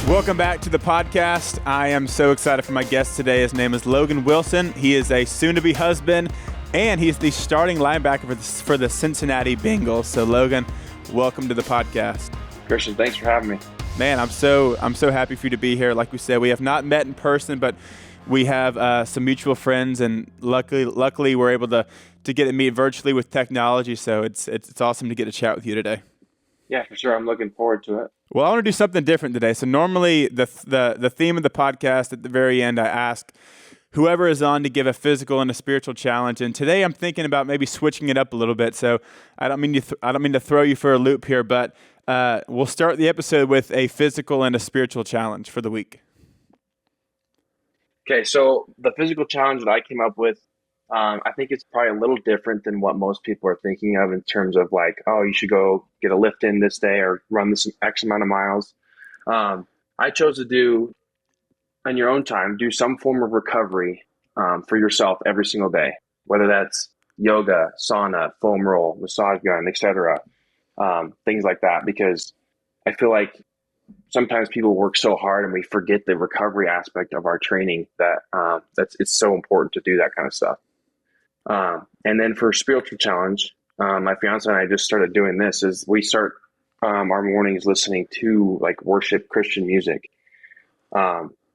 Welcome back to the podcast. I am so excited for my guest today. His name is Logan Wilson. He is a soon-to-be husband, and he's the starting linebacker for the Cincinnati Bengals. So, Logan, welcome to the podcast. Christian, thanks for having me. Man, I'm so happy for you to be here. Like we said, we have not met in person, but we have some mutual friends, and luckily we're able to get to meet virtually with technology. So it's awesome to get to chat with you today. Yeah, for sure. I'm looking forward to it. Well, I want to do something different today. So normally the theme of the podcast at the very end, I ask whoever is on to give a physical and a spiritual challenge. And today I'm thinking about maybe switching it up a little bit. So I don't mean to throw you for a loop here, but we'll start the episode with a physical and a spiritual challenge for the week. Okay, so the physical challenge that I came up with, I think it's probably a little different than what most people are thinking of in terms of like, oh, you should go get a lift in this day or run this X amount of miles. I chose to do, on your own time, do some form of recovery for yourself every single day, whether that's yoga, sauna, foam roll, massage gun, etc., things like that, because I feel like sometimes people work so hard and we forget the recovery aspect of our training that it's so important to do that kind of stuff. And then for spiritual challenge, my fiance and I just started doing this is we start our mornings listening to like worship Christian music,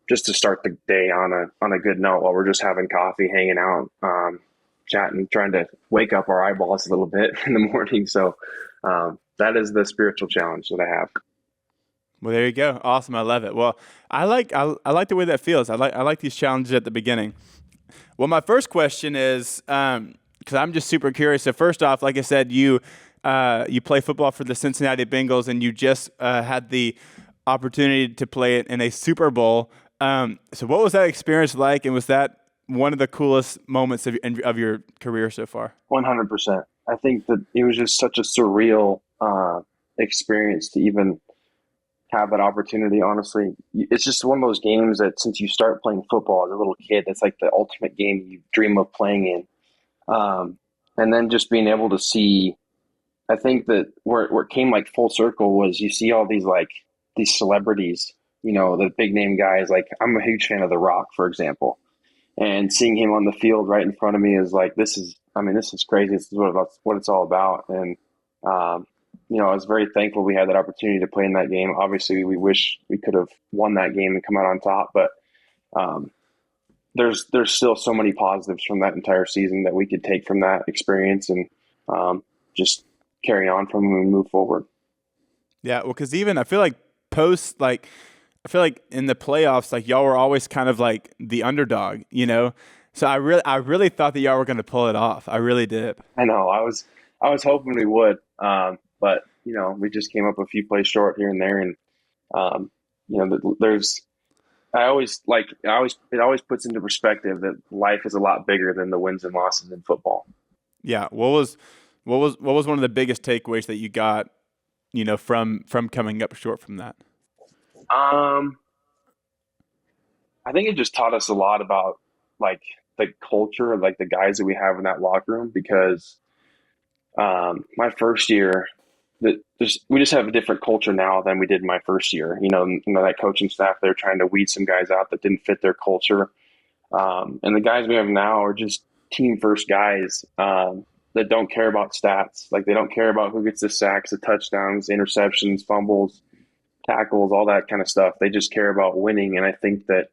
just to start the day on a good note while we're just having coffee, hanging out, chatting, trying to wake up our eyeballs a little bit in the morning. So that is the spiritual challenge that I have. Well, there you go. Awesome. I love it. Well, I like the way that feels. I like these challenges at the beginning. Well, my first question is, because I'm just super curious. So first off, like I said, you play football for the Cincinnati Bengals, and you just had the opportunity to play it in a Super Bowl. So what was that experience like, and was that one of the coolest moments of your career so far? 100%. I think that it was just such a surreal experience to even have that opportunity. Honestly, it's just one of those games that since you start playing football as a little kid, that's like the ultimate game you dream of playing in. And then just being able to see, I think that where it came like full circle was you see all these celebrities, you know, the big name guys. Like I'm a huge fan of The Rock, for example, and seeing him on the field right in front of me is like, this is crazy. This is what it's all about. And, you know, I was very thankful we had that opportunity to play in that game. Obviously, we wish we could have won that game and come out on top, but there's still so many positives from that entire season that we could take from that experience and just carry on from when we move forward. Yeah, well, because even I feel like in the playoffs, like y'all were always kind of like the underdog, you know. So I really thought that y'all were going to pull it off. I really did. I know. I was hoping we would. But, you know, we just came up a few plays short here and there. And, you know, it always puts into perspective that life is a lot bigger than the wins and losses in football. Yeah. What was one of the biggest takeaways that you got, you know, from coming up short from that? I think it just taught us a lot about like the culture, like the guys that we have in that locker room, because, my first year, we just have a different culture now than we did in my first year. You know, that coaching staff, they're trying to weed some guys out that didn't fit their culture. And the guys we have now are just team first guys that don't care about stats. Like they don't care about who gets the sacks, the touchdowns, interceptions, fumbles, tackles, all that kind of stuff. They just care about winning. And I think that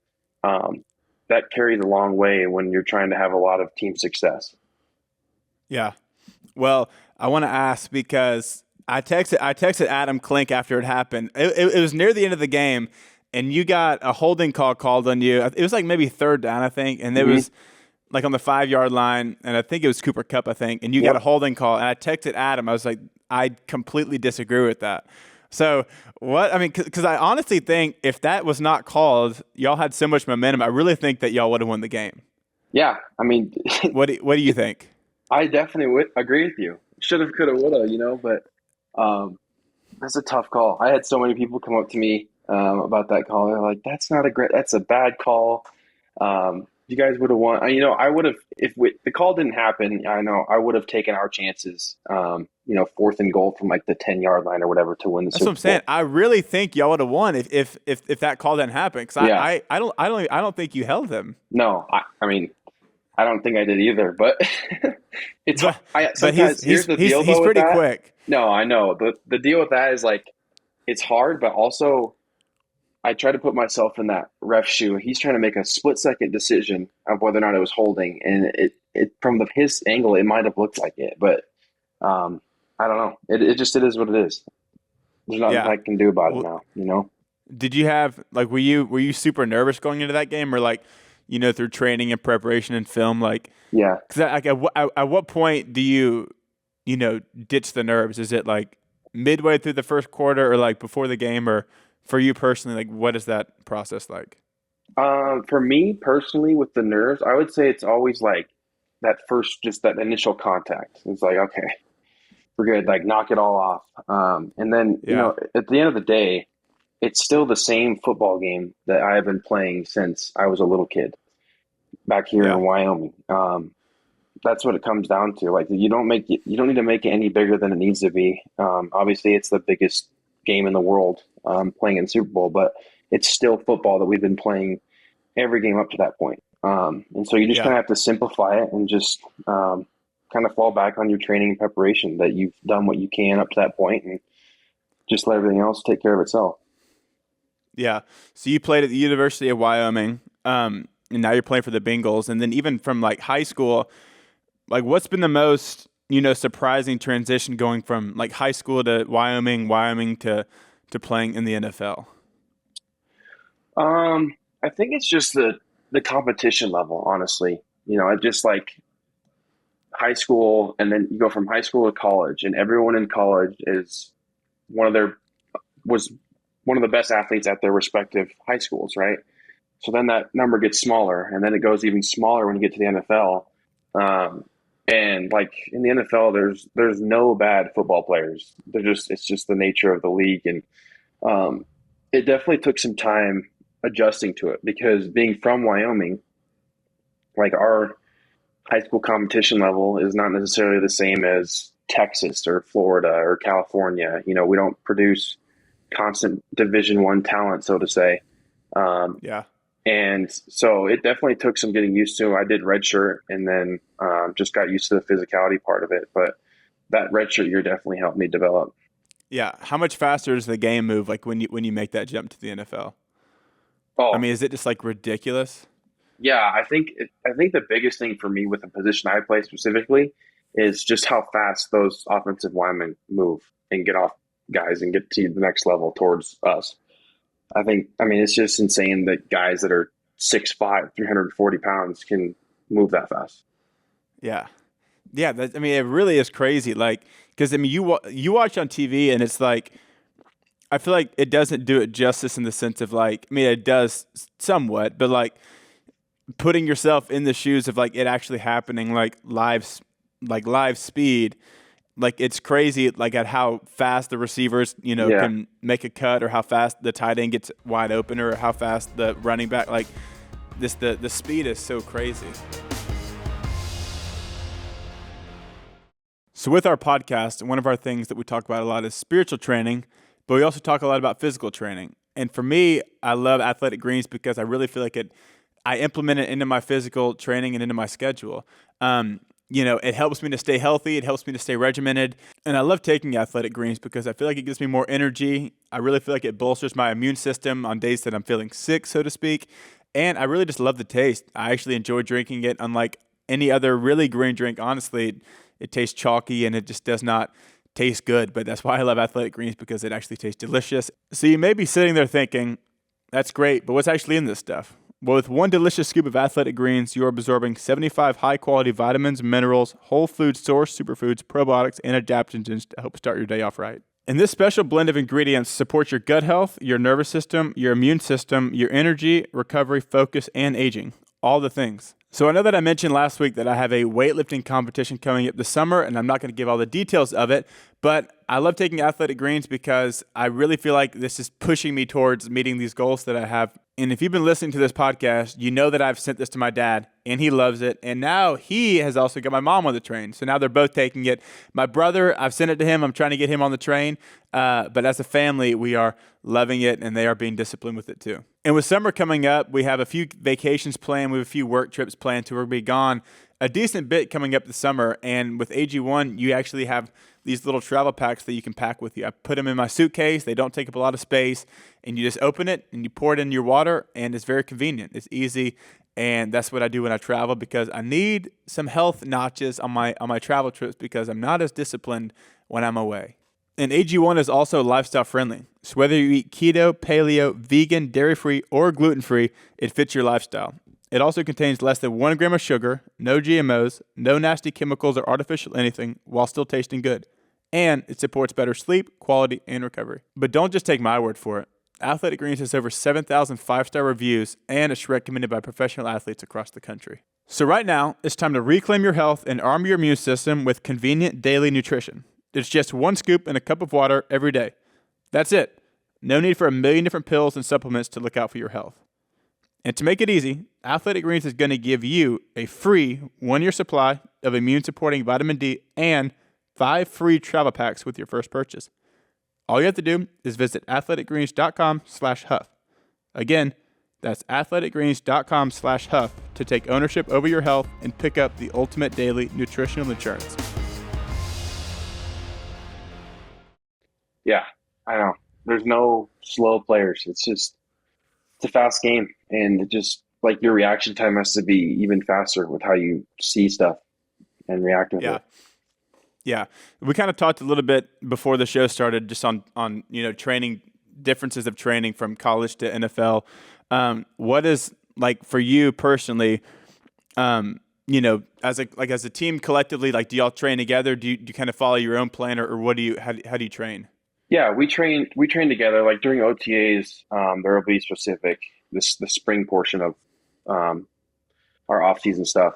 that carries a long way when you're trying to have a lot of team success. Yeah. Well, I want to ask because I texted Adam Klink after it happened. It was near the end of the game, and you got a holding call called on you. It was like maybe third down, I think, and it was like on the 5-yard line, and I think it was Cooper Kupp, I think, and you got a holding call. And I texted Adam. I was like, I completely disagree with that. So what? I mean, because I honestly think if that was not called, y'all had so much momentum. I really think that y'all would have won the game. Yeah, I mean, what do you think? I definitely would agree with you. Should have, could have, would have, you know, but that's a tough call. I had so many people come up to me about that call. They're like, that's a bad call. You guys would have won. I would have if the call didn't happen. I know I would have taken our chances. Fourth and goal from like the 10-yard line or whatever to win the That's what Super I'm saying. Bowl. I really think y'all would have won if that call didn't happen. Because Yeah, I don't think you held them. no, I mean, I don't think I did either. But it's But I but sometimes here's the deal he's though with pretty that. quick. No, I know the deal with that is like it's hard, but also I try to put myself in that ref shoe. He's trying to make a split second decision of whether or not it was holding, and it from his angle, it might have looked like it, but um, I don't know. It is what it is. There's nothing Yeah. I can do about it Well, now. You know? did you have like were you super nervous going into that game, or like through training and preparation and film, like Yeah. because like at what point do you ditch the nerves? Is it like midway through the first quarter, or like before the game, or for you personally, like what is that process like? For me personally, with the nerves, I would say it's always like that first, just that initial contact. It's like, okay, we're good. Like, knock it all off. And then, Yeah. at the end of the day, it's still the same football game that I have been playing since I was a little kid back here Yeah. in Wyoming. That's what it comes down to. Like, you don't need to make it any bigger than it needs to be. Obviously, it's the biggest game in the world, playing in Super Bowl, but it's still football that we've been playing every game up to that point. And so you just kind Yeah. of have to simplify it and just kind of fall back on your training and preparation that you've done what you can up to that point and just let everything else take care of itself. Yeah. So you played at the University of Wyoming, and now you're playing for the Bengals. And then even from like high school, like what's been the most, surprising transition going from like high school to Wyoming to playing in the NFL? I think it's just the competition level, honestly. I just like high school, and then you go from high school to college, and everyone in college is one of their was one of the best athletes at their respective high schools, right? So then that number gets smaller, and then it goes even smaller when you get to the NFL. Um, and like in the NFL, there's no bad football players. It's just the nature of the league, and um, it definitely took some time adjusting to it because being from Wyoming, like our high school competition level is not necessarily the same as Texas or Florida or California. We don't produce constant Division I talent, so to say. Um, Yeah. and so it definitely took some getting used to. I did redshirt and then just got used to the physicality part of it. But that redshirt year definitely helped me develop. Yeah. How much faster does the game move like when you make that jump to the NFL? I Oh, mean, is it just like ridiculous? yeah, I think the biggest thing for me with the position I play specifically is just how fast those offensive linemen move and get off guys and get to the next level towards us. I mean, it's just insane that guys that are 6'5", 340 pounds can move that fast. Yeah. Yeah, I mean, it really is crazy. Like, because I mean, you watch on TV, and it's like I feel like it doesn't do it justice in the sense of like, I mean, it does somewhat, but like putting yourself in the shoes of like it actually happening, like live speed. Like it's crazy, like at how fast the receivers, Yeah. can make a cut, or how fast the tight end gets wide open, or how fast the running back. Like the speed is so crazy. So with our podcast, one of our things that we talk about a lot is spiritual training, but we also talk a lot about physical training. And for me, I love Athletic Greens because I really feel like I implement it into my physical training and into my schedule. It helps me to stay healthy. It helps me to stay regimented. And I love taking Athletic Greens because I feel like it gives me more energy. I really feel like it bolsters my immune system on days that I'm feeling sick, so to speak. And I really just love the taste. I actually enjoy drinking it. Unlike any other really green drink, honestly, it tastes chalky and it just does not taste good. But that's why I love Athletic Greens, because it actually tastes delicious. So you may be sitting there thinking, that's great, but what's actually in this stuff? Well, with one delicious scoop of Athletic Greens, you are absorbing 75 high-quality vitamins, minerals, whole food source superfoods, probiotics, and adaptogens to help start your day off right. And this special blend of ingredients supports your gut health, your nervous system, your immune system, your energy, recovery, focus, and aging. All the things. So I know that I mentioned last week that I have a weightlifting competition coming up this summer, and I'm not going to give all the details of it, but I love taking Athletic Greens because I really feel like this is pushing me towards meeting these goals that I have And if you've been listening to this podcast, you know that I've sent this to my dad, and he loves it. And now he has also got my mom on the train. So now they're both taking it. My brother, I've sent it to him. I'm trying to get him on the train. But as a family, we are loving it, and they are being disciplined with it too. And with summer coming up, we have a few vacations planned. We have a few work trips planned to where we'll be gone a decent bit coming up this summer. And with AG1, you actually have these little travel packs that you can pack with you. I put them in my suitcase. They don't take up a lot of space. And you just open it and you pour it in your water, and it's very convenient. It's easy. And that's what I do when I travel, because I need some health notches on my travel trips, because I'm not as disciplined when I'm away. And AG1 is also lifestyle friendly. So whether you eat keto, paleo, vegan, dairy-free, or gluten-free, it fits your lifestyle. It also contains less than 1 gram of sugar, no GMOs, no nasty chemicals or artificial anything, while still tasting good. And it supports better sleep, quality, and recovery. But don't just take my word for it. Athletic Greens has over 7,000 five-star reviews, and it's recommended by professional athletes across the country. So right now, it's time to reclaim your health and arm your immune system with convenient daily nutrition. It's just 1 scoop in a cup of water every day. That's it. No need for a million different pills and supplements to look out for your health. And to make it easy, Athletic Greens is going to give you a free 1-year supply of immune-supporting vitamin D and 5 free travel packs with your first purchase. All you have to do is visit athleticgreens.com/Huff. Again, that's athleticgreens.com/Huff to take ownership over your health and pick up the ultimate daily nutritional insurance. Yeah, I know. There's no slow players. It's a fast game, and it just like your reaction time has to be even faster with how you see stuff and react with Yeah. it. Yeah. We kind of talked a little bit before the show started just on training, differences of training from college to NFL. What is, like, for you personally, as a team collectively, like, do y'all train together? Do you kind of follow your own plan, or how do you train? Yeah, we train together. Like during OTAs, there will be specific the spring portion of our off season stuff.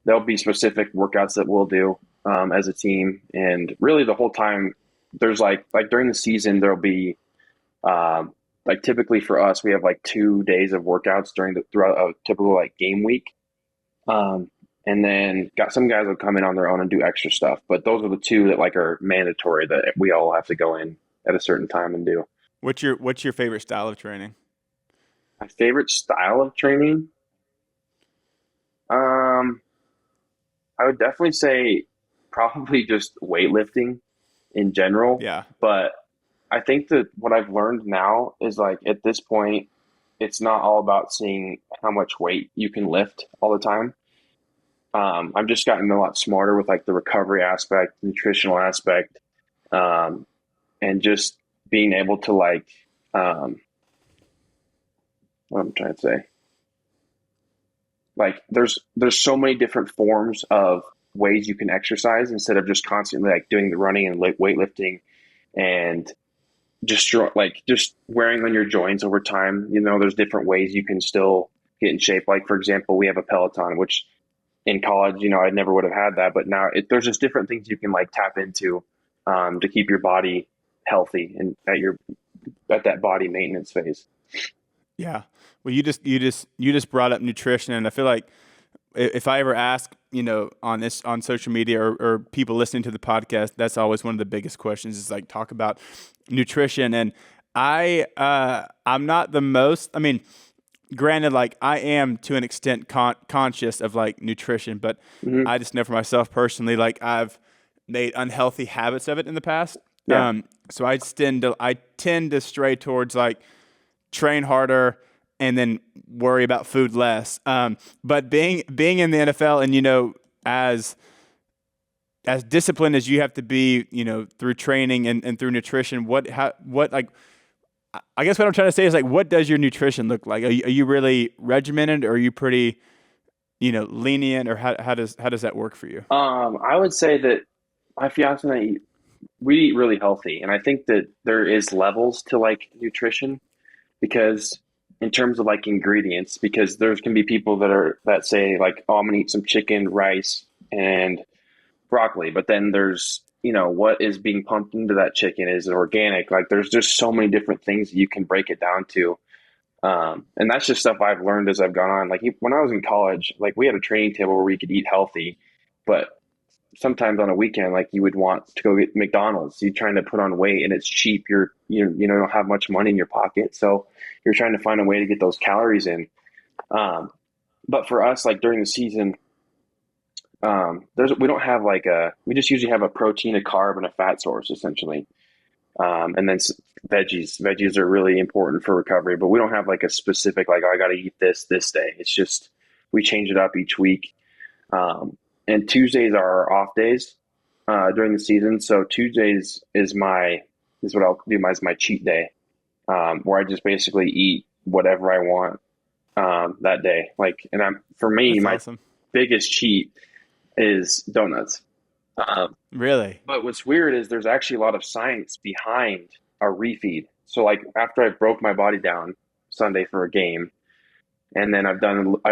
There'll be specific workouts that we'll do as a team, and really the whole time there's like during the season there'll be like typically for us we have like 2 days of workouts throughout a typical like game week, and then got some guys will come in on their own and do extra stuff, but those are the 2 that like are mandatory that we all have to go in at a certain time and do. What's your favorite style of training? My favorite style of training, I would definitely say probably just weightlifting in general. Yeah. But I think that what I've learned now is like at this point, it's not all about seeing how much weight you can lift all the time. I've just gotten a lot smarter with like the recovery aspect, nutritional aspect, and just being able to like, what I'm trying to say, like there's so many different forms of ways you can exercise instead of just constantly like doing the running and weightlifting and just wearing on your joints over time. There's different ways you can still get in shape. Like for example, we have a Peloton, which in college, I never would have had that, but now there's just different things you can like tap into to keep your body healthy and at that body maintenance phase. Yeah. Well, you just brought up nutrition, and I feel like if I ever ask, on social media or people listening to the podcast, that's always one of the biggest questions is like talk about nutrition. And I'm not the most, I mean, granted, like I am to an extent conscious of like nutrition, but Mm-hmm. I just know for myself personally, like I've made unhealthy habits of it in the past. Yeah. So I tend to stray towards like train harder and then worry about food less. But being in the NFL and, as disciplined as you have to be, through training and through nutrition, I guess what I'm trying to say is like, what does your nutrition look like? Are you really regimented, or are you pretty, lenient, or how does that work for you? I would say that my fiance and I, we eat really healthy, and I think that there is levels to like nutrition because in terms of like ingredients, because there's can be people that say like, oh, I'm gonna eat some chicken, rice, and broccoli, but then there's what is being pumped into that chicken, is it organic? Like there's just so many different things that you can break it down to. And that's just stuff I've learned as I've gone on. Like when I was in college, like we had a training table where we could eat healthy, but sometimes on a weekend, like you would want to go get McDonald's. You're trying to put on weight and it's cheap. You don't have much money in your pocket. So you're trying to find a way to get those calories in. But for us, like during the season, we don't have we just usually have a protein, a carb, and a fat source essentially. And then veggies. Veggies are really important for recovery, but we don't have like a specific, like, oh, I got to eat this day. It's just, we change it up each week. And Tuesdays are our off days, during the season. So Tuesdays is what I'll do as my cheat day, where I just basically eat whatever I want, that day. Like, and for me, That's my awesome. biggest cheat is donuts. Really? But what's weird is there's actually a lot of science behind a refeed. So like after I broke my body down Sunday for a game, and then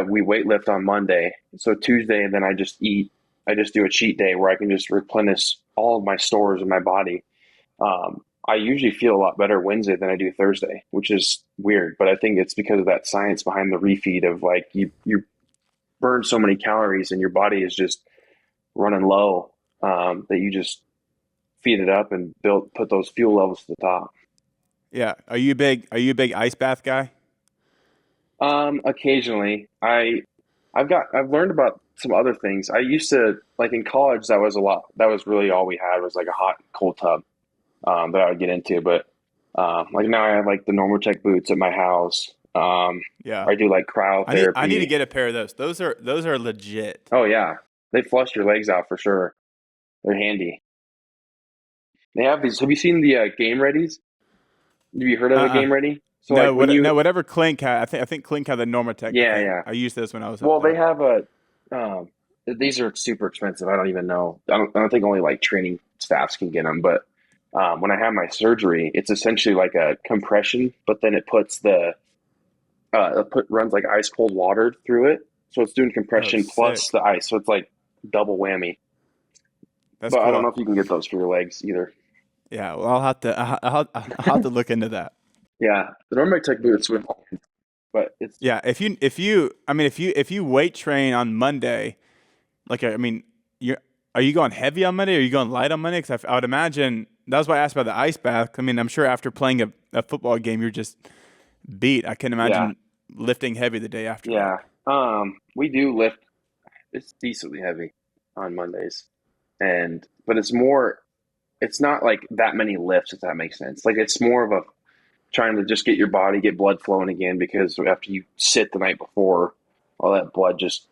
we weight lift on Monday. So Tuesday, and then I just do a cheat day where I can just replenish all of my stores in my body. I usually feel a lot better Wednesday than I do Thursday, which is weird, but I think it's because of that science behind the refeed of like you burn so many calories and your body is just running low, that you just feed it up and put those fuel levels to the top. Yeah. Are you a big ice bath guy? Occasionally, I've learned about some other things. I used to, like in college, that was really all we had was like a hot cold tub, that I would get into. But, like now I have like the normal tech boots at my house. Yeah. I do like I need to cryotherapy. get a pair of those. Those are legit. Oh yeah. They flush your legs out for sure. They're handy. They have these. Have you seen the Game Readies? Have you heard of a Uh-uh. Game Ready? So No, like when you, no, whatever Clink had. I think Clink had the Normatec. I yeah, think yeah. I used those when I was up Well, they there. have um, these are super expensive. I don't even know. I don't think only like training staffs can get them. But when I had my surgery, it's essentially like a compression, but then runs like ice cold water through it. So it's doing Oh, compression plus sick. the ice. So it's like double whammy. That's But I don't know cool. if you can get those for your legs either. Yeah. Well, I'll have to look into that. Yeah, the Normac Tech boots would, but it's Yeah. If you weight train on Monday, like you are you going heavy on Monday or are you going light on Monday? Because I would imagine that's why I asked about the ice bath. I mean, I'm sure after playing a football game, you're just beat. I can yeah, imagine lifting heavy the day after that. yeah. We do lift. It's decently heavy on Mondays, but it's not like that many lifts, if that makes sense. Like it's more of a trying to just get blood flowing again, because after you sit the night before, all that blood just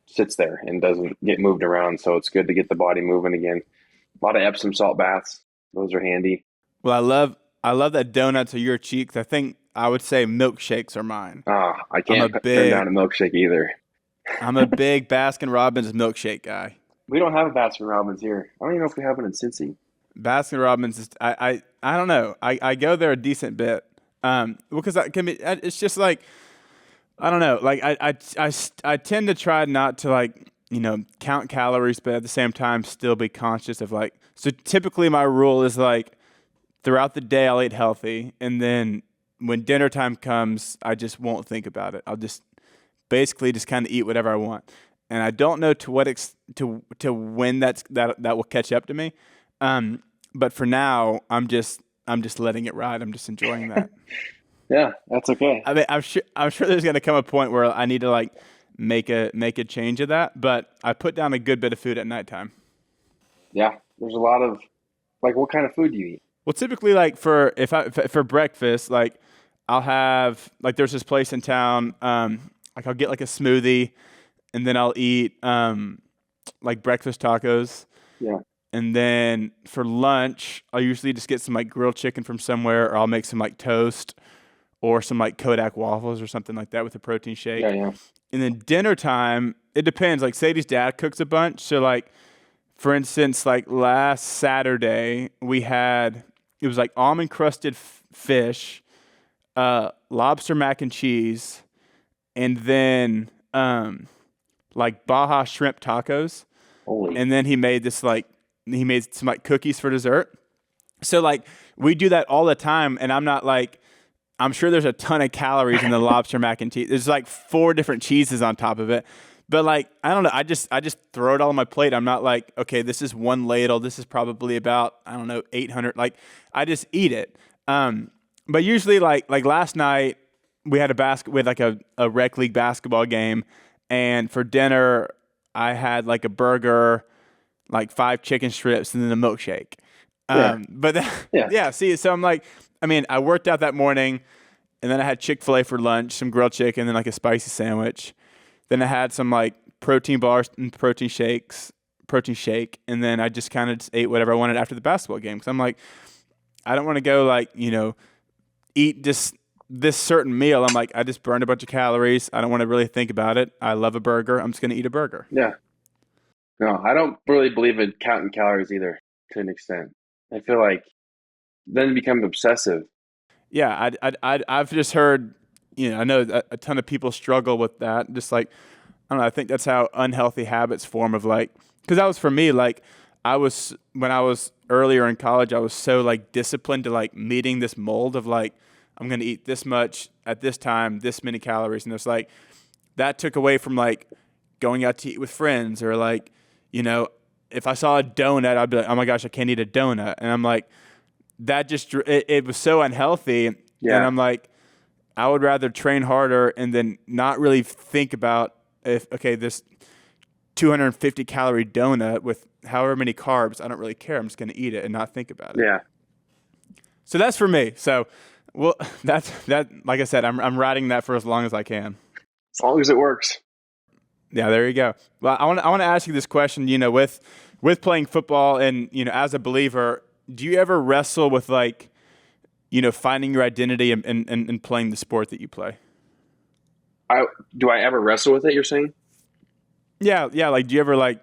sits there and doesn't get moved around. So it's good to get the body moving again. A lot of Epsom salt baths. Those are handy. Well, I love that donuts are your cheeks. I think I would say milkshakes are mine. I I'm a can't turn down big a milkshake either. I'm a big Baskin Robbins milkshake guy. We don't have a Baskin Robbins here. I don't even know if we have one in Cincy. Baskin Robbins is I don't know. I go there a decent bit. Because I can be, it's just like I don't know. Like I tend to try not to like count calories, but at the same time still be conscious of like. So typically my rule is like throughout the day I'll eat healthy, and then when dinner time comes, I just won't think about it. I'll just basically just kind of eat whatever I want, and I don't know to what to when that will catch up to me. But for now, I'm just letting it ride. I'm just enjoying that. Yeah, that's okay. I mean, I'm sure there's gonna come a point where I need to like make a change of that. But I put down a good bit of food at nighttime. Yeah, there's a lot of, like, what kind of food do you eat? Well, typically, like for breakfast, like I'll have like there's this place in town. Like I'll get like a smoothie, and then I'll eat like breakfast tacos, Yeah, and then for lunch I'll usually just get some like grilled chicken from somewhere, or I'll make some like toast or some like Kodak waffles or something like that with a protein yeah, shake. yeah. And then dinner time, it depends. Like Sadie's dad cooks a bunch, so like for instance, like last Saturday we had it was like almond crusted fish, lobster mac and cheese, and then like Baja shrimp tacos. Holy. And then he made some like cookies for dessert. So like we do that all the time, and I'm not like I'm sure there's a ton of calories in the lobster mac and cheese. There's like 4 different cheeses on top of it. But like, I don't know. I just throw it all on my plate. I'm not like, okay, this is one ladle. This is probably about, I don't know, 800. Like, I just eat it. But usually like last night we had a rec league basketball game. And for dinner, I had like a burger, like 5 chicken strips and then a milkshake. Yeah. But Yeah. yeah, see, so I'm like, I mean, I worked out that morning and then I had Chick-fil-A for lunch, some grilled chicken, then like a spicy sandwich. Then I had some like protein bars and protein shake, and then I just kind of ate whatever I wanted after the basketball game. Because I'm like, I don't want to go like, eat just this certain meal. I'm like, I just burned a bunch of calories. I don't want to really think about it. I love a burger. I'm just going to eat a burger. Yeah. No, I don't really believe in counting calories either to an extent. I feel like then it becomes obsessive. Yeah, I've just heard, I know a ton of people struggle with that. Just like, I don't know, I think that's how unhealthy habits form of like, because that was for me, like, when I was earlier in college, I was so like disciplined to like meeting this mold of like, I'm going to eat this much at this time, this many calories. And it's like, that took away from like going out to eat with friends or like, if I saw a donut, I'd be like, oh my gosh, I can't eat a donut. And I'm like, that just, it was so unhealthy. And Yeah. I'm like, I would rather train harder and then not really think about this 250 calorie donut with however many carbs, I don't really care. I'm just going to eat it and not think about it. Yeah. So that's for me. So, well, that, like I said, I'm riding that for as long as I can. As long as it works. Yeah, there you go. Well, I want to ask you this question, with playing football and, as a believer, do you ever wrestle with like, finding your identity and playing the sport that you play? Do I ever wrestle with it, you're saying? Yeah. Like, do you ever like,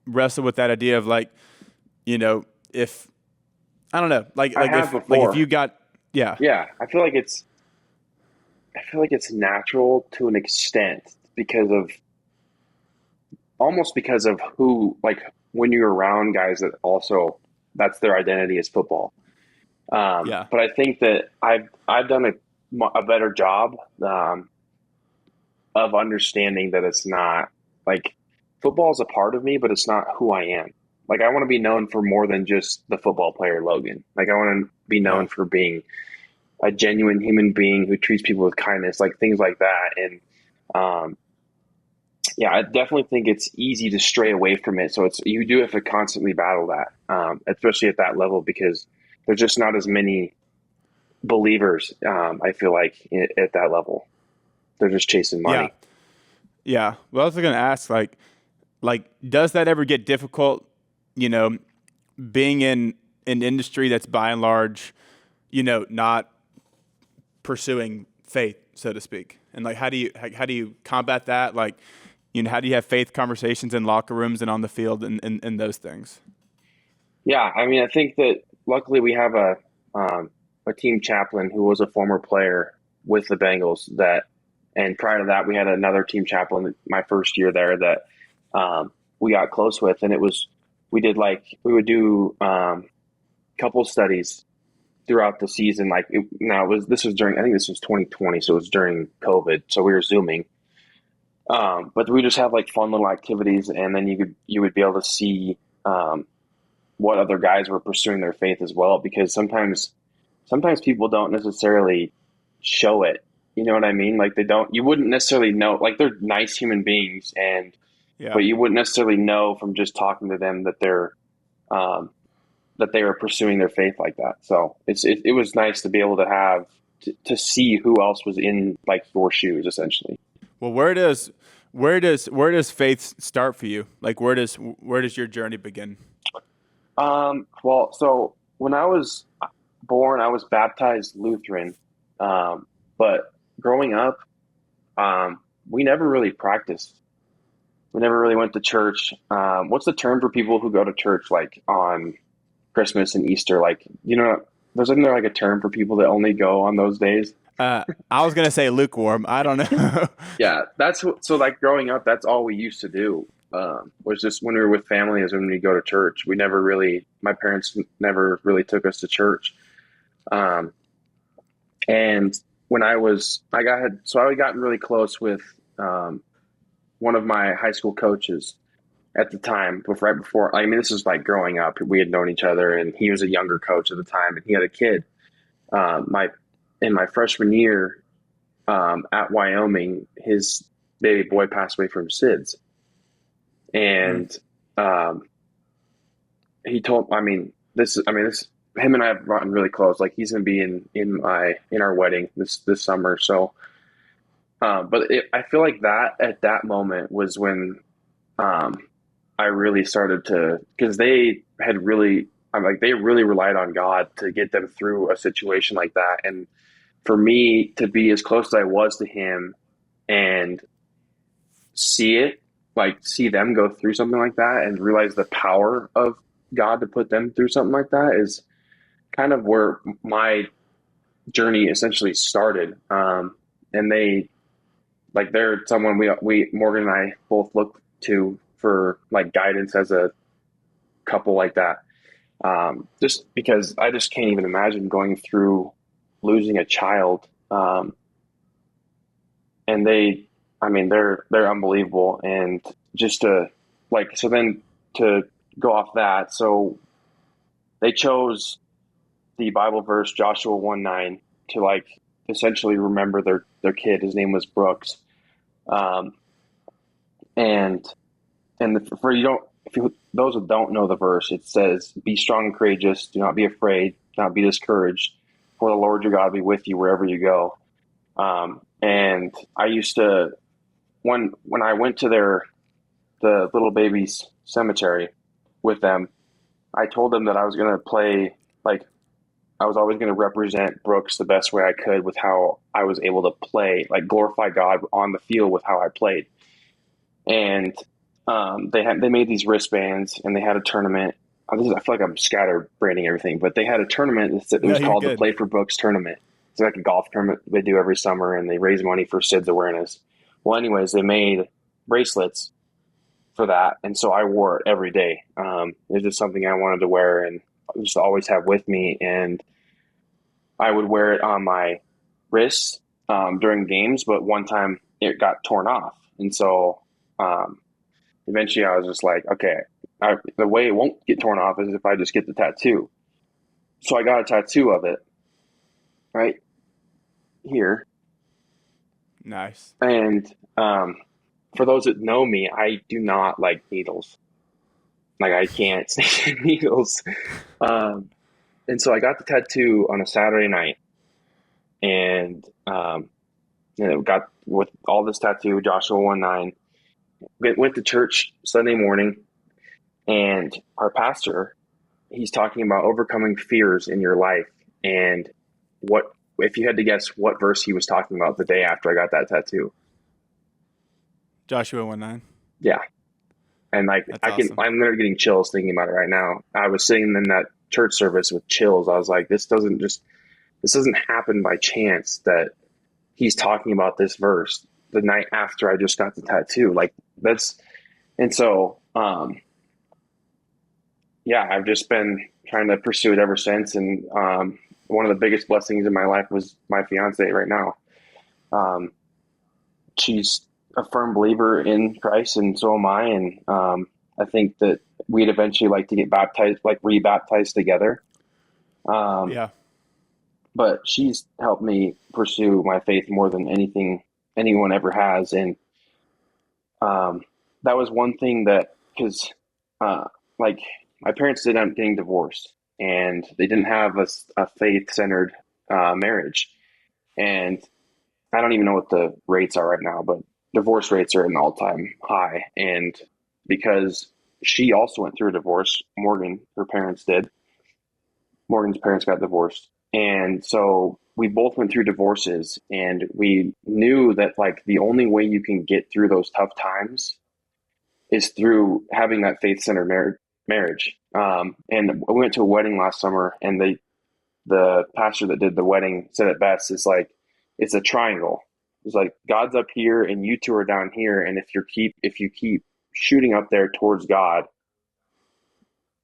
wrestle with that idea of like, if, I don't know, like if you got, yeah. Yeah. I feel like it's natural to an extent because of who, like when you're around guys that also, that's their identity is football. Yeah. But I think that I've done a better job of understanding that it's not like football is a part of me, but it's not who I am. Like I want to be known for more than just the football player Logan. Like I want to be known for being a genuine human being who treats people with kindness, like things like that. And I definitely think it's easy to stray away from it. So you do have to constantly battle that, especially at that level, because there's just not as many believers. I feel like at that level, they're just chasing money. Yeah. Well, I was going to ask, like, does that ever get difficult? Being in an industry that's by and large, not pursuing faith, so to speak, and like, how do you combat that? Like, how do you have faith conversations in locker rooms and on the field and those things? Yeah, I mean, I think that luckily we have a team chaplain who was a former player with the Bengals and prior to that we had another team chaplain my first year there that we got close with, and we would do couple studies throughout the season. This was during, I think this was 2020, so it was during COVID, so we were Zooming. But we just have like fun little activities, and then you would be able to see what other guys were pursuing their faith as well, because sometimes people don't necessarily show it. You know what I mean? Like you wouldn't necessarily know, like they're nice human beings, but you wouldn't necessarily know from just talking to them that they were pursuing their faith like that. So it was nice to be able to have to see who else was in like your shoes essentially. Well, where does faith start for you? Like, where does your journey begin? Well, so when I was born, I was baptized Lutheran. But growing up, we never really practiced. We never really went to church. What's the term for people who go to church like on Christmas and Easter? Like, isn't there like a term for people that only go on those days? I was going to say lukewarm. I don't know. Yeah, so like growing up, that's all we used to do. Was just when we were with family is when we go to church. My parents never really took us to church. And when I had gotten really close with one of my high school coaches at the time, right before, I mean, this is like growing up. We had known each other, and he was a younger coach at the time, and he had a kid. My In my freshman year at Wyoming, his baby boy passed away from SIDS, Mm. and um, he told, this him and I have gotten really close. Like he's gonna be in our wedding this summer. So, I feel like that at that moment was when um, I really started to, because they had really, I'm like, they really relied on God to get them through a situation like that. And for me to be as close as I was to Him and see it, like see them go through something like that and realize the power of God to put them through something like that is kind of where my journey essentially started. And they're someone we Morgan and I both look to for like guidance as a couple like that. Just because I just can't even imagine going through losing a child. And they're unbelievable. And just to so then to go off that, so they chose the Bible verse Joshua 1:9 to like essentially remember their kid. His name was Brooks. Um, and for you don't if you those who don't know the verse, it says, "Be strong and courageous. Do not be afraid. Do not be discouraged. For the Lord your God will be with you wherever you go." And I used to when I went to the little baby's cemetery with them, I told them that I was going to play like I was always going to represent Brooks the best way I could with how I was able to play, like glorify God on the field with how I played. And they made these wristbands and they had a tournament. I feel like I'm scatterbrained everything, but they had a tournament that No, was you're called the good. Play for Brooks tournament. It's like a golf tournament they do every summer, and they raise money for SIDS awareness. Well, anyways, they made bracelets for that, and so I wore it every day. It was just something I wanted to wear and just always have with me, and I would wear it on my wrists during games. But one time it got torn off, and so um, eventually I was just like, okay, the way it won't get torn off is if I just get the tattoo. So I got a tattoo of it right here, Nice. and for those that know me, I do not like needles. Like I can't stand needles. Um, and so I got the tattoo on a Saturday night, and got with all this tattoo, Joshua 1:9. Went to church Sunday morning, and our pastor, he's talking about overcoming fears in your life. And what if you had to guess what verse he was talking about the day after I got that tattoo? Joshua 1:9. Yeah, and like That's awesome. I'm literally getting chills thinking about it right now. I was sitting in that church service with chills. I was like, this doesn't happen by chance that he's talking about this verse the night after I just got the tattoo. Like that's and so yeah, I've just been trying to pursue it ever since. And one of the biggest blessings in my life was my fiance right now. Um, she's a firm believer in Christ, and so am I. And I think that we'd eventually like to get baptized, like rebaptized together. Um, Yeah. but she's helped me pursue my faith more than anything anyone ever has. And um, that was one thing that, because like my parents did end up getting divorced, and they didn't have a faith centered marriage. And I don't even know what the rates are right now, but divorce rates are at an all time high. And because she also went through a divorce, her parents did. Morgan's parents got divorced. And so we both went through divorces, and we knew that like the only way you can get through those tough times is through having that faith centered marriage. And we went to a wedding last summer, and the pastor that did the wedding said it best. It's like it's a triangle. It's like God's up here and you two are down here, and if you keep shooting up there towards God,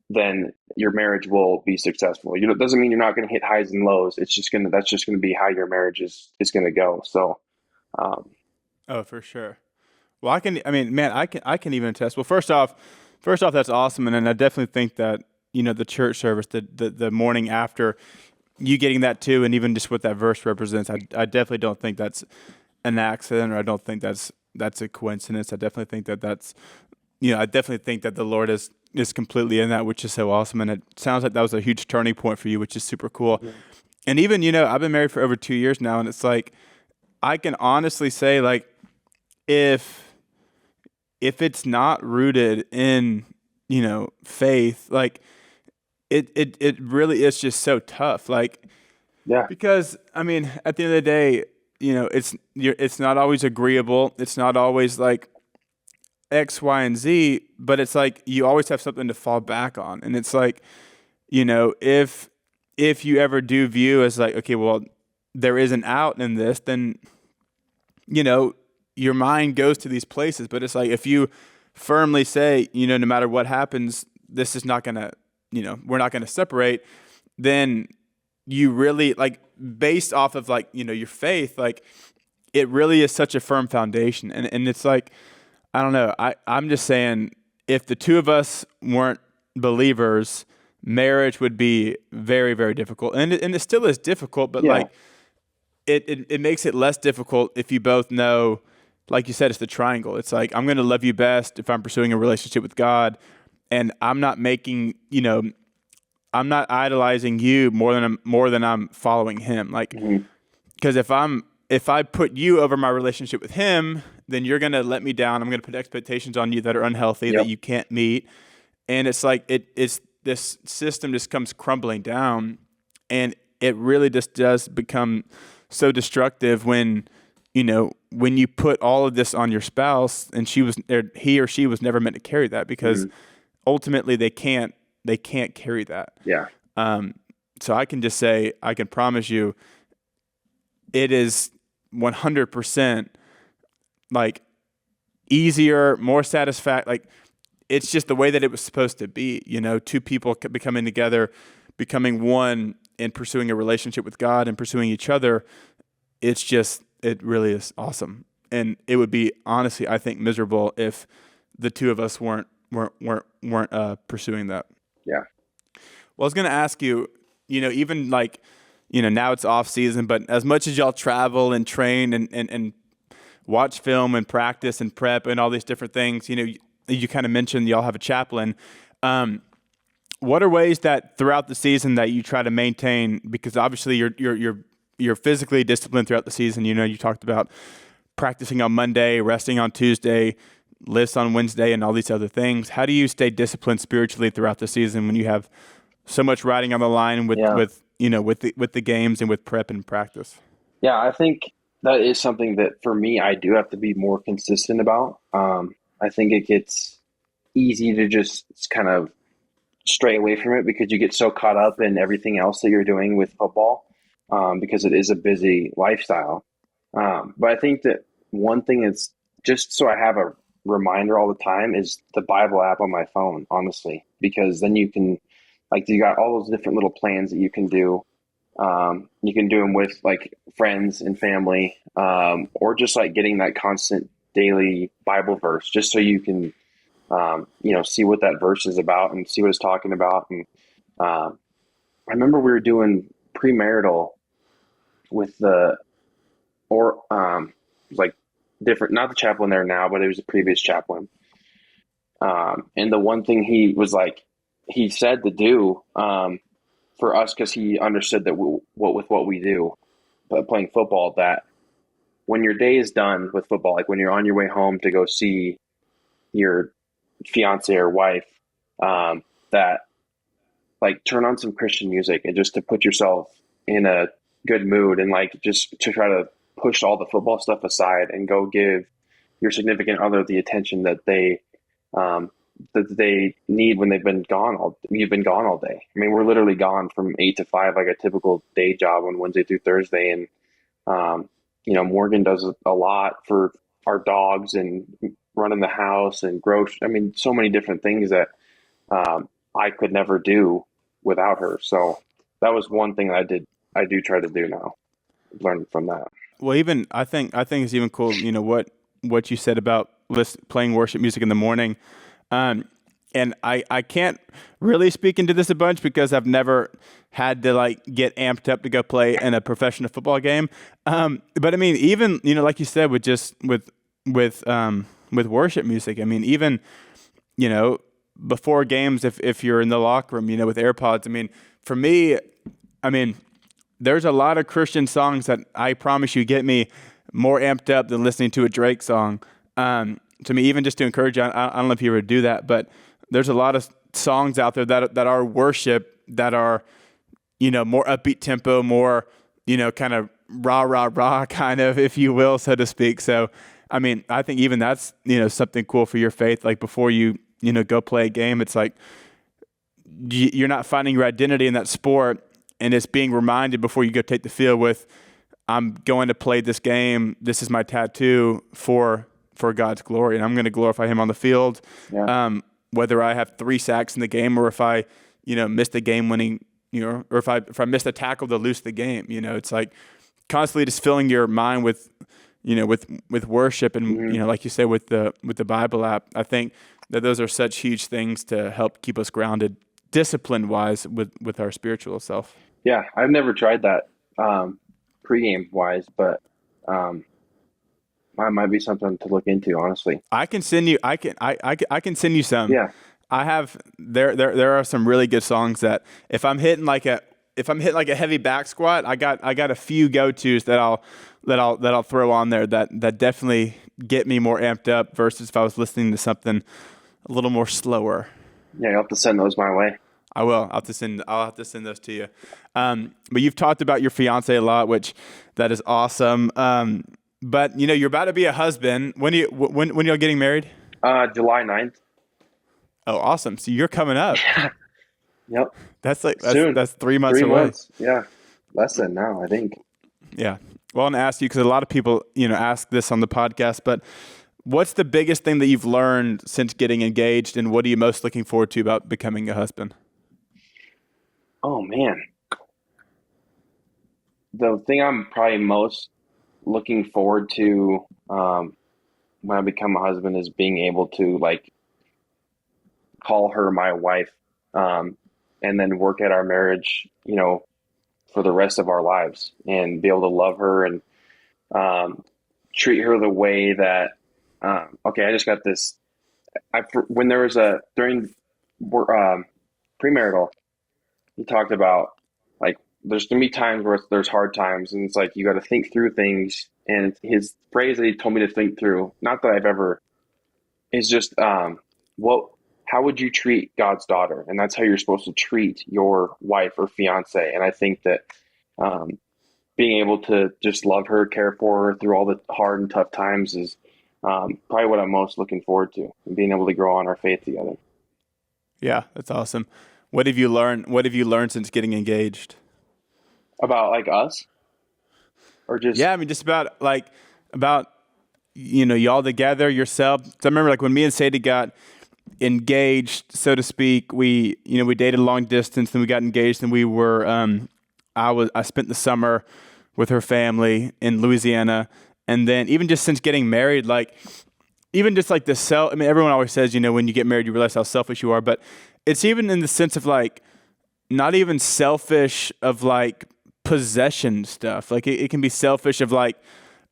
then your marriage will be successful. It doesn't mean you're not going to hit highs and lows. That's just going to be how your marriage is going to go. So, um, Oh, for sure. Well, I mean, man, I can even attest. Well, first off, that's awesome. And then I definitely think that, the church service, the morning after, you getting that too, and even just what that verse represents, I definitely don't think that's an accident, or I don't think that's a coincidence. I definitely think that's, I definitely think that the Lord is completely in that, which is so awesome. And it sounds like that was a huge turning point for you, which is super cool. yeah, And even, I've been married for over 2 years now, and it's like, I can honestly say, like, if it's not rooted in, faith, like, it really is just so tough. Like, yeah, because I mean, at the end of the day, it's not always agreeable. It's not always like X, Y, and Z, but it's like you always have something to fall back on. And it's like, if you ever do view as like, okay, well, there is an out in this, then, your mind goes to these places. But it's like if you firmly say, no matter what happens, this is not gonna, we're not gonna separate, then you really, like, based off of, like, your faith, like, it really is such a firm foundation. And it's like, I don't know. I'm just saying, if the two of us weren't believers, marriage would be very, very difficult. And it still is difficult, but yeah, like, it makes it less difficult if you both know, like you said, it's the triangle. It's like, I'm going to love you best if I'm pursuing a relationship with God, and I'm not making, I'm not idolizing you more than I'm following Him. Like, hmm because if I put you over my relationship with Him, then you're gonna let me down. I'm gonna put expectations on you that are unhealthy, that yep, you can't meet, and it's like it's this system just comes crumbling down, and it really just does become so destructive when, when you put all of this on your spouse, and he or she was never meant to carry that, because hmm ultimately they can't carry that. yeah, Um, so I can just say, I can promise you, it is 100% like easier, more like, it's just the way that it was supposed to be. Two people becoming together, becoming one, and pursuing a relationship with God and pursuing each other. It really is awesome. And it would be, honestly, I think, miserable if the two of us weren't pursuing that. yeah, Well, I was going to ask you, even like, now it's off season, but as much as y'all travel and train and watch film and practice and prep and all these different things, you kind of mentioned y'all have a chaplain. What are ways that throughout the season that you try to maintain, because obviously you're physically disciplined throughout the season. You talked about practicing on Monday, resting on Tuesday, lifts on Wednesday, and all these other things. How do you stay disciplined spiritually throughout the season when you have so much riding on the line with yeah, with the games and with prep and practice? yeah. I think that is something that for me, I do have to be more consistent about. I think it gets easy to just kind of stray away from it because you get so caught up in everything else that you're doing with football, because it is a busy lifestyle. But I think that one thing is just so I have a reminder all the time is the Bible app on my phone, honestly, because then you can, like, you got all those different little plans that you can do. You can do them with like friends and family, or just like getting that constant daily Bible verse, just so you can, see what that verse is about and see what it's talking about. And I remember we were doing premarital with it was like different, not the chaplain there now, but it was a previous chaplain. And the one thing he said to do, for us, because he understood that what we do, but playing football, that when your day is done with football, like when you're on your way home to go see your fiance or wife, that like turn on some Christian music and just to put yourself in a good mood, and like just to try to push all the football stuff aside and go give your significant other the attention um, that they need when you've been gone all day. I mean, we're literally gone from 8 to 5, like a typical day job on Wednesday through Thursday. And, Morgan does a lot for our dogs and running the house and grocery. I mean, so many different things that, I could never do without her. So that was one thing I do try to do now, learn from that. Well, even I think it's even cool. What you said about playing worship music in the morning. And I can't really speak into this a bunch because I've never had to like get amped up to go play in a professional football game. But I mean, even like you said, with worship music. I mean, even before games, if you're in the locker room, with AirPods. I mean, for me, I mean, there's a lot of Christian songs that I promise you get me more amped up than listening to a Drake song. To me, even just to encourage you, I don't know if you ever do that, but there's a lot of songs out there that are worship, that are, more upbeat tempo, more, kind of rah, rah, rah kind of, if you will, so to speak. So, I mean, I think even that's, something cool for your faith. Like before you, go play a game, it's like you're not finding your identity in that sport, and it's being reminded before you go take the field with, I'm going to play this game. This is my tattoo for God's glory, and I'm going to glorify Him on the field. Yeah. Whether I have 3 sacks in the game, or if I, missed a game-winning, or if I missed a tackle to lose the game. It's like constantly just filling your mind with, with worship, and like you say, with the Bible app. I think that those are such huge things to help keep us grounded, discipline-wise, with our spiritual self. Yeah, I've never tried that pregame wise, but might be something to look into, honestly. I can send you. I can send you some. Yeah. I have there are some really good songs that if I'm hitting like a heavy back squat, I got a few go-tos that I'll throw on there that definitely get me more amped up versus if I was listening to something a little more slower. Yeah, you'll have to send those my way. I will. I'll have to send those to you. But you've talked about your fiance a lot, which that is awesome. But you're about to be a husband. When y'all getting married? July 9th. Oh, awesome! So you're coming up. Yep. That's soon. That's 3 months 3 away. months. Yeah, less than now, I think. Yeah. Well, I'm gonna ask you because a lot of people ask this on the podcast. But what's the biggest thing that you've learned since getting engaged, and what are you most looking forward to about becoming a husband? Oh man, the thing I'm probably most looking forward to when I become a husband is being able to like call her my wife, and then work at our marriage, for the rest of our lives, and be able to love her and treat her the way that. Okay, I just got this. When there was during premarital, he talked about like there's gonna be times where there's hard times, and it's like you got to think through things. And his phrase that he told me to think through, not that I've ever, is just how would you treat God's daughter? And that's how you're supposed to treat your wife or fiance. And I think that being able to just love her, care for her through all the hard and tough times is probably what I'm most looking forward to, and being able to grow on our faith together. Yeah, that's awesome. What have you learned? What have you learned since getting engaged? About like us, or just I mean, just about y'all together, yourself. So I remember like when me and Sadie got engaged, so to speak, we dated long distance, and we got engaged, and we were I spent the summer with her family in Louisiana, and then even just since getting married, like even just like I mean, everyone always says, when you get married, you realize how selfish you are, but it's even in the sense of like not even selfish of like possession stuff. Like it can be selfish of like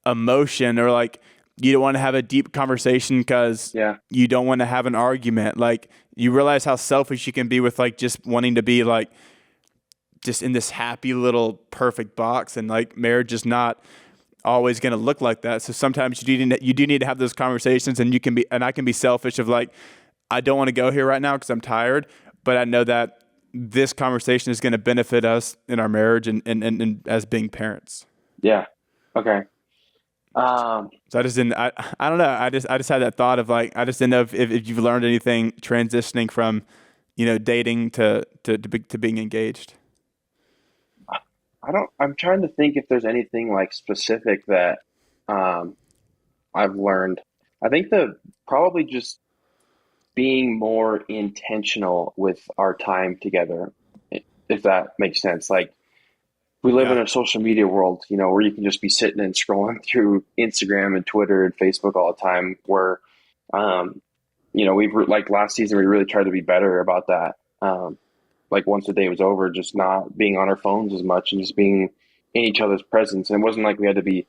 emotion, or like you don't want to have a deep conversation because you don't want to have an argument. Like you realize how selfish you can be with like just wanting to be like just in this happy little perfect box, and like marriage is not always going to look like that. So sometimes you do need to have those conversations, and I can be selfish of like, I don't want to go here right now because I'm tired, but I know that this conversation is going to benefit us in our marriage and as being parents. Yeah. Okay. So I just didn't. I don't know. I just had that thought of like I just didn't know if you've learned anything transitioning from dating to being engaged. I'm trying to think if there's anything like specific that I've learned. I think probably just being more intentional with our time together, if that makes sense. Like we live in Yeah. a social media world, where you can just be sitting and scrolling through Instagram and Twitter and Facebook all the time. Where, like last season, we really tried to be better about that. Like once the day was over, just not being on our phones as much and just being in each other's presence. And it wasn't like we had to be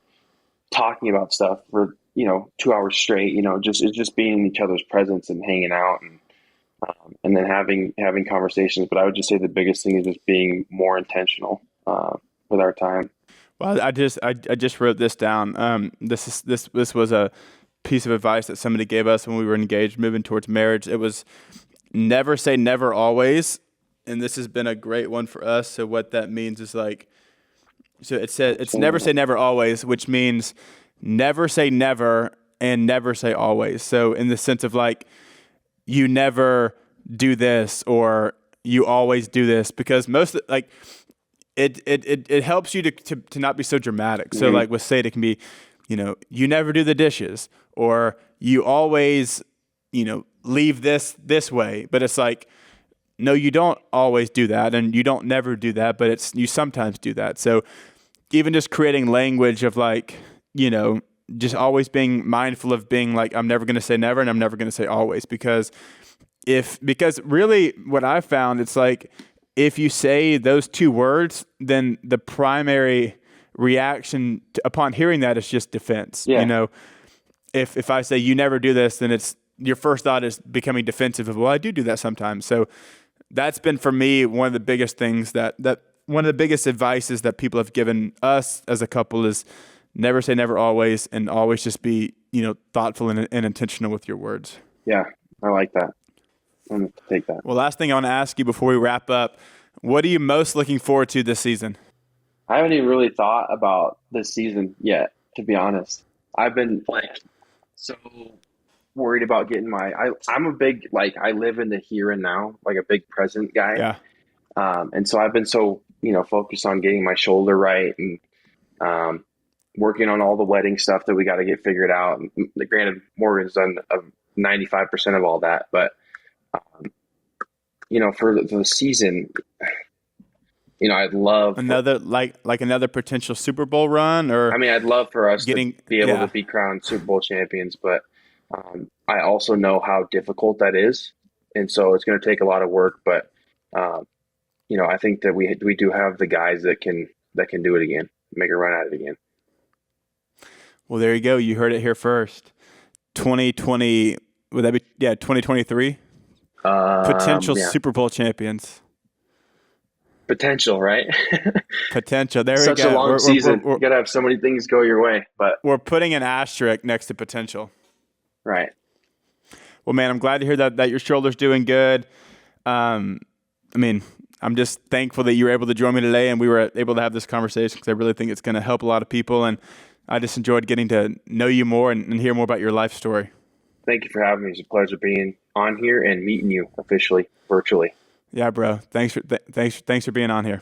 talking about stuff for 2 hours straight. It's just being in each other's presence and hanging out and then having conversations. But I would just say the biggest thing is just being more intentional with our time. Well, I just wrote this down. This was a piece of advice that somebody gave us when we were engaged, moving towards marriage. It was never say never always, and this has been a great one for us. So what that means is so it says it's never say never always, which means never say never and never say always. So in the sense of you never do this or you always do this, because it helps you to not be so dramatic. So with say it can be, you never do the dishes or you always, leave this way, but it's no, you don't always do that and you don't never do that, but you sometimes do that. So even just creating language of just always being mindful of being I'm never going to say never and I'm never going to say always, because really what I found, it's if you say those two words, then the primary reaction upon hearing that is just defense. Yeah. If I say you never do this, then your first thought is becoming defensive of, well, I do that sometimes. So that's been for me one of the biggest things that one of the biggest advices that people have given us as a couple is never say never always, and always just be, thoughtful and intentional with your words. Yeah, I like that. I'm going to take that. Well, last thing I want to ask you before we wrap up, what are you most looking forward to this season? I haven't even really thought about this season yet, to be honest. I've been so worried about getting I'm a big, I live in the here and now, a big present guy. Yeah. And so I've been so, focused on getting my shoulder right and working on all the wedding stuff that we got to get figured out. And granted, Morgan's done 95% of all that, but for the season, I'd love another another potential Super Bowl run, or I'd love for us to be able yeah. to be crowned Super Bowl champions, but I also know how difficult that is, and so it's going to take a lot of work. But I think that we do have the guys that can do it again, make a run at it again. Well, there you go. You heard it here first. 2020, would that be 2023? Potential Super Bowl champions. Potential, right? Potential. There we go. Such a long season. You got to have so many things go your way, but we're putting an asterisk next to potential. Right. Well, man, I'm glad to hear that your shoulder's doing good. I'm just thankful that you were able to join me today and we were able to have this conversation, because I really think it's going to help a lot of people. And I just enjoyed getting to know you more and hear more about your life story. Thank you for having me. It's a pleasure being on here and meeting you officially, virtually. Yeah, bro. Thanks for being on here.